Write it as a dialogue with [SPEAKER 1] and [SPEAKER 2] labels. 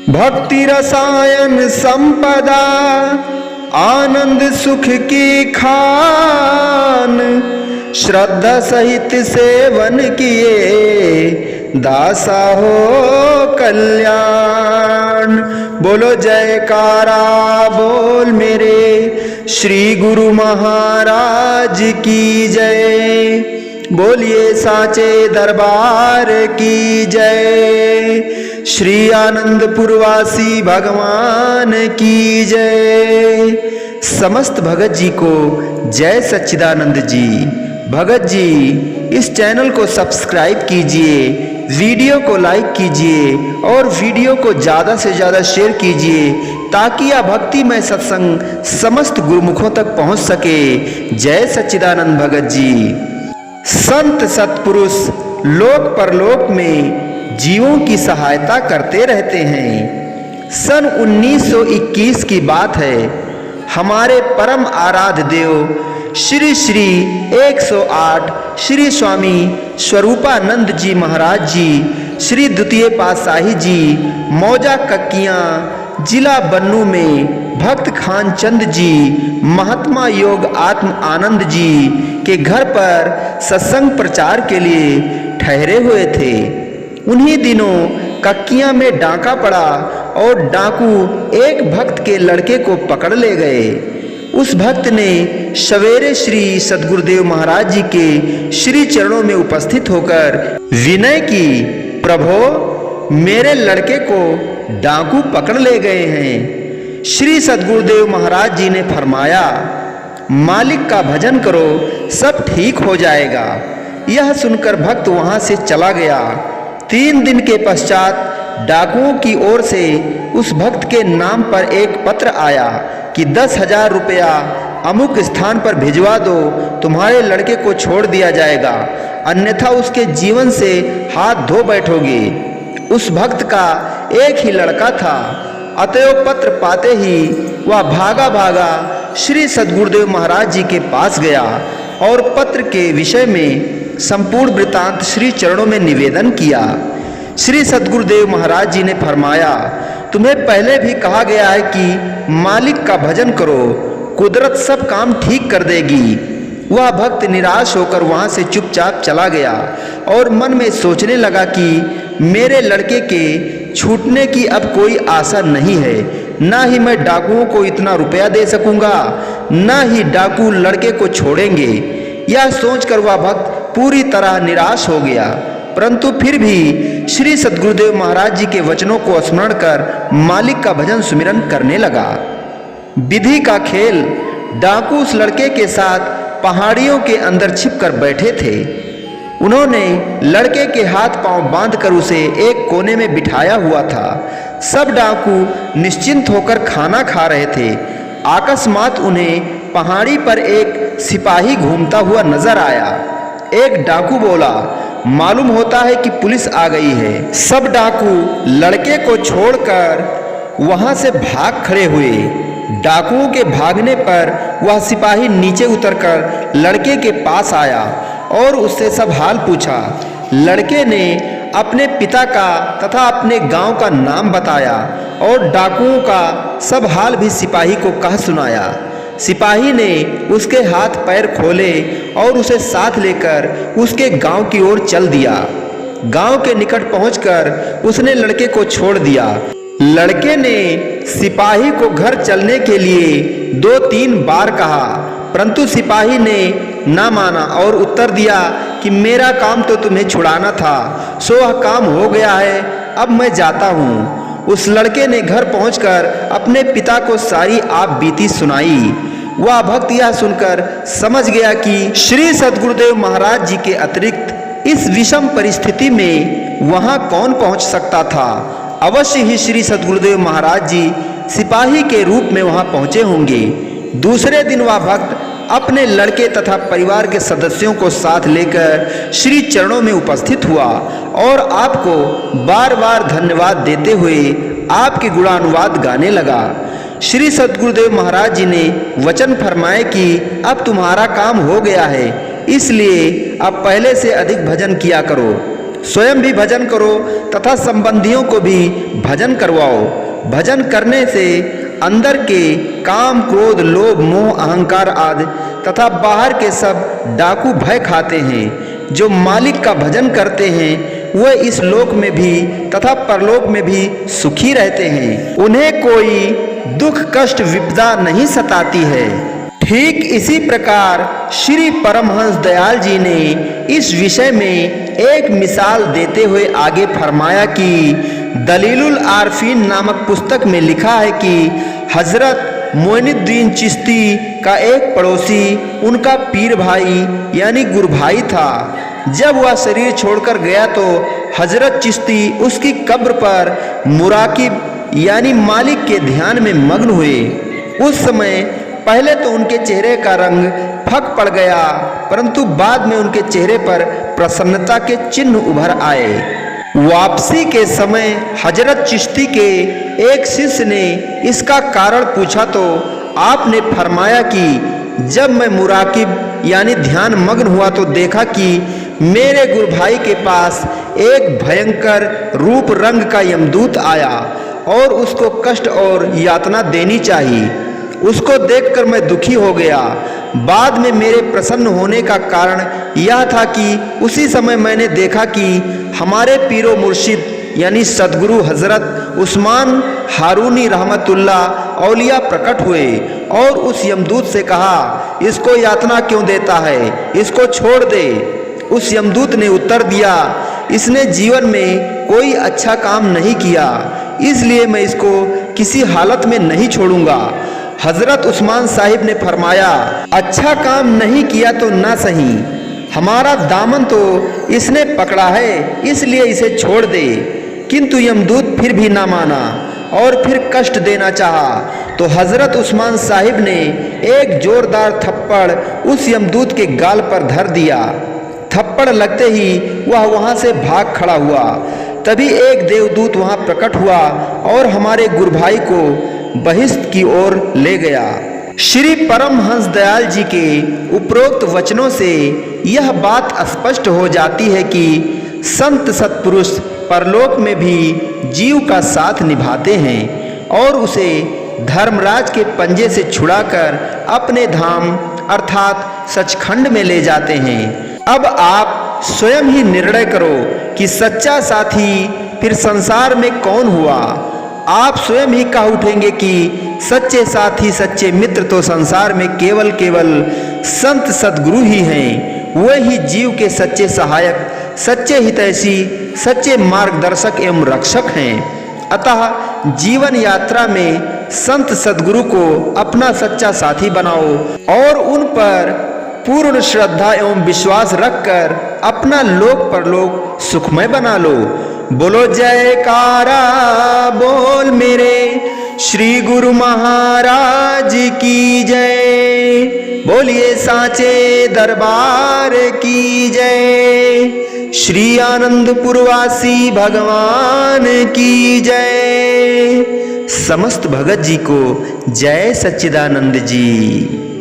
[SPEAKER 1] भक्ति रसायन संपदा आनंद सुख की खान, श्रद्धा सहित सेवन किए दासा हो कल्याण। बोलो जयकारा बोल मेरे श्री गुरु महाराज की जय। बोलिए साचे दरबार की जय। श्री आनंदपुरवासी भगवान की जय। समस्त भगत जी को जय सच्चिदानंद जी। भगत जी इस चैनल को सब्सक्राइब कीजिए, वीडियो को लाइक कीजिए और वीडियो को ज़्यादा से ज़्यादा शेयर कीजिए ताकि यह भक्तिमय सत्संग समस्त गुरुमुखों तक पहुंच सके। जय सच्चिदानंद भगत जी। संत सत्पुरुष लोक परलोक में जीवों की सहायता करते रहते हैं। सन 1921 की बात है। हमारे परम आराध्य देव श्री श्री 108 श्री स्वामी स्वरूपानंद जी महाराज जी, श्री द्वितीय पातशाही जी, मौजा कक्कियां, जिला बन्नू में भक्त खान चंद जी, महात्मा योग आत्म आनंद जी के घर पर सत्संग प्रचार के लिए ठहरे हुए थे। उन्हीं दिनों कक्कियां में डाका पड़ा और डाकू एक भक्त के लड़के को पकड़ ले गए। उस भक्त ने सवेरे श्री सद्गुरुदेव महाराज जी के श्री चरणों में उपस्थित होकर विनय की, प्रभो मेरे लड़के को डाकू पकड़ ले गए हैं। श्री सद्गुरुदेव महाराज जी ने फरमाया, मालिक का भजन करो, सब ठीक हो जाएगा। यह सुनकर भक्त वहां से चला गया। 3 दिन के पश्चात डाकुओं की ओर से उस भक्त के नाम पर एक पत्र आया कि 10,000 रुपया अमुक स्थान पर भिजवा दो, तुम्हारे लड़के को छोड़ दिया जाएगा, अन्यथा उसके जीवन से हाथ धो बैठोगे। उस भक्त का एक ही लड़का था, अतएव पत्र पाते ही वह भागा भागा श्री सद्गुरुदेव महाराज जी के पास गया और पत्र के विषय में संपूर्ण वृतांत श्री चरणों में निवेदन किया। श्री सद्गुरुदेव महाराज जी ने फरमाया, तुम्हें पहले भी कहा गया है कि मालिक का भजन करो, कुदरत सब काम ठीक कर देगी। वह भक्त निराश होकर वहां से चुपचाप चला गया और मन में सोचने लगा कि मेरे लड़के के छूटने की अब कोई आशा नहीं है, ना ही मैं डाकुओं को इतना रुपया दे सकूंगा, ना ही डाकू लड़के को छोड़ेंगे। यह सोचकर वह भक्त पूरी तरह निराश हो गया, परंतु फिर भी श्री सद्गुरुदेव महाराज जी के वचनों को स्मरण कर मालिक का भजन सुमिरन करने लगा। विधि का खेल, डाकू उस लड़के के साथ पहाड़ियों के अंदर छिपकर बैठे थे। उन्होंने लड़के के हाथ पांव बांधकर उसे एक कोने में बिठाया हुआ था। सब डाकू निश्चिंत होकर खाना खा रहे थे। अकस्मात उन्हें पहाड़ी पर एक सिपाही घूमता हुआ नजर आया। एक डाकू बोला, मालूम होता है कि पुलिस आ गई है। सब डाकू लड़के को छोड़कर वहां से भाग खड़े हुए। डाकुओं के भागने पर वह सिपाही नीचे उतरकर लड़के के पास आया और उससे सब हाल पूछा। लड़के ने अपने पिता का तथा अपने गांव का नाम बताया और डाकुओं का सब हाल भी सिपाही को कह सुनाया। सिपाही ने उसके हाथ पैर खोले और उसे साथ लेकर उसके गांव की ओर चल दिया। गांव के निकट पहुंचकर उसने लड़के को छोड़ दिया। लड़के ने सिपाही को घर चलने के लिए 2-3 बार कहा, परंतु सिपाही ने ना माना और उत्तर दिया कि मेरा काम तो तुम्हें छुड़ाना था, सो वह काम हो गया है, अब मैं जाता हूँ। उस लड़के ने घर पहुंचकर अपने पिता को सारी आप बीती सुनाई। वह भक्त यह सुनकर समझ गया कि श्री सद्गुरुदेव महाराज जी के अतिरिक्त इस विषम परिस्थिति में वहां कौन पहुंच सकता था। अवश्य ही श्री सद्गुरुदेव महाराज जी सिपाही के रूप में वहां पहुंचे होंगे। दूसरे दिन वह भक्त अपने लड़के तथा परिवार के सदस्यों को साथ लेकर श्री चरणों में उपस्थित हुआ और आपको बार बार धन्यवाद देते हुए आपके गुणानुवाद गाने लगा। श्री सद्गुरुदेव महाराज जी ने वचन फरमाए कि अब तुम्हारा काम हो गया है, इसलिए अब पहले से अधिक भजन किया करो। स्वयं भी भजन करो तथा संबंधियों को भी भजन करवाओ। भजन करने से अंदर के काम, क्रोध, लोभ, मोह, अहंकार आदि तथा बाहर के सब डाकू भय खाते हैं। जो मालिक का भजन करते हैं वह इस लोक में भी तथा परलोक में भी सुखी रहते हैं। उन्हें कोई दुख, कष्ट, विपदा नहीं सताती है। ठीक इसी प्रकार श्री परमहंस दयाल जी ने इस विषय में एक मिसाल देते हुए आगे फरमाया कि दलीलुल आरफीन नामक पुस्तक में लिखा है कि हजरत मोइनुद्दीन चिश्ती का एक पड़ोसी उनका पीर भाई यानी गुरु भाई था। जब वह शरीर छोड़कर गया तो हजरत चिश्ती उसकी कब्र पर मुराकिब यानी मालिक के ध्यान में मग्न हुए। उस समय पहले तो उनके चेहरे का रंग फक पड़ गया, परंतु बाद में उनके चेहरे पर प्रसन्नता के चिन्ह उभर आए। वापसी के समय हजरत चिश्ती के एक शिष्य ने इसका कारण पूछा तो आपने फरमाया कि जब मैं मुराकिब यानी ध्यान मग्न हुआ तो देखा कि मेरे गुरु भाई के पास एक भयंकर रूप रंग का यमदूत आया और उसको कष्ट और यातना देनी चाहिए। उसको देखकर मैं दुखी हो गया। बाद में मेरे प्रसन्न होने का कारण यह था कि उसी समय मैंने देखा कि हमारे पीरो मुर्शिद यानी सदगुरु हजरत उस्मान हारूनी रहमतुल्लाह औलिया प्रकट हुए और उस यमदूत से कहा, इसको यातना क्यों देता है, इसको छोड़ दे। उस यमदूत ने उत्तर दिया, इसने जीवन में कोई अच्छा काम नहीं किया, इसलिए मैं इसको किसी हालत में नहीं छोड़ूंगा। हजरत उस्मान साहिब ने फरमाया, अच्छा काम नहीं किया तो ना सही, हमारा दामन तो इसने पकड़ा है, इसलिए इसे छोड़ दे। किंतु यमदूत फिर भी ना माना और फिर कष्ट देना चाहा तो हजरत उस्मान साहिब ने एक जोरदार थप्पड़ उस यमदूत के गाल पर धर दिया। थप्पड़ लगते ही वह वहां से भाग खड़ा हुआ। तभी एक देवदूत वहां प्रकट हुआ और हमारे गुरु भाई को बहिष्ट की ओर ले गया। श्री परमहंस दयाल जी के उपरोक्त वचनों से यह बात स्पष्ट हो जाती है कि संत सत्पुरुष परलोक में भी जीव का साथ निभाते हैं और उसे धर्मराज के पंजे से छुड़ाकर अपने धाम अर्थात सचखंड में ले जाते हैं। अब आप स्वयं ही निर्णय करो कि सच्चा साथी फिर संसार में कौन हुआ। आप स्वयं ही कह उठेंगे कि सच्चे साथी, सच्चे मित्र तो संसार में केवल संत सद्गुरु ही हैं। वे ही जीव के सच्चे सहायक, सच्चे हितैषी, सच्चे मार्गदर्शक एवं रक्षक हैं। अतः जीवन यात्रा में संत सद्गुरु को अपना सच्चा साथी बनाओ और उन पर पूर्ण श्रद्धा एवं विश्वास रखकर अपना लोक परलोक सुखमय बना लो। बोलो जयकारा बोल मेरे श्री गुरु महाराज की जय। बोलिए साचे दरबार की जय। श्री आनंदपुरवासी भगवान की जय। समस्त भगत जी को जय सच्चिदानंद जी।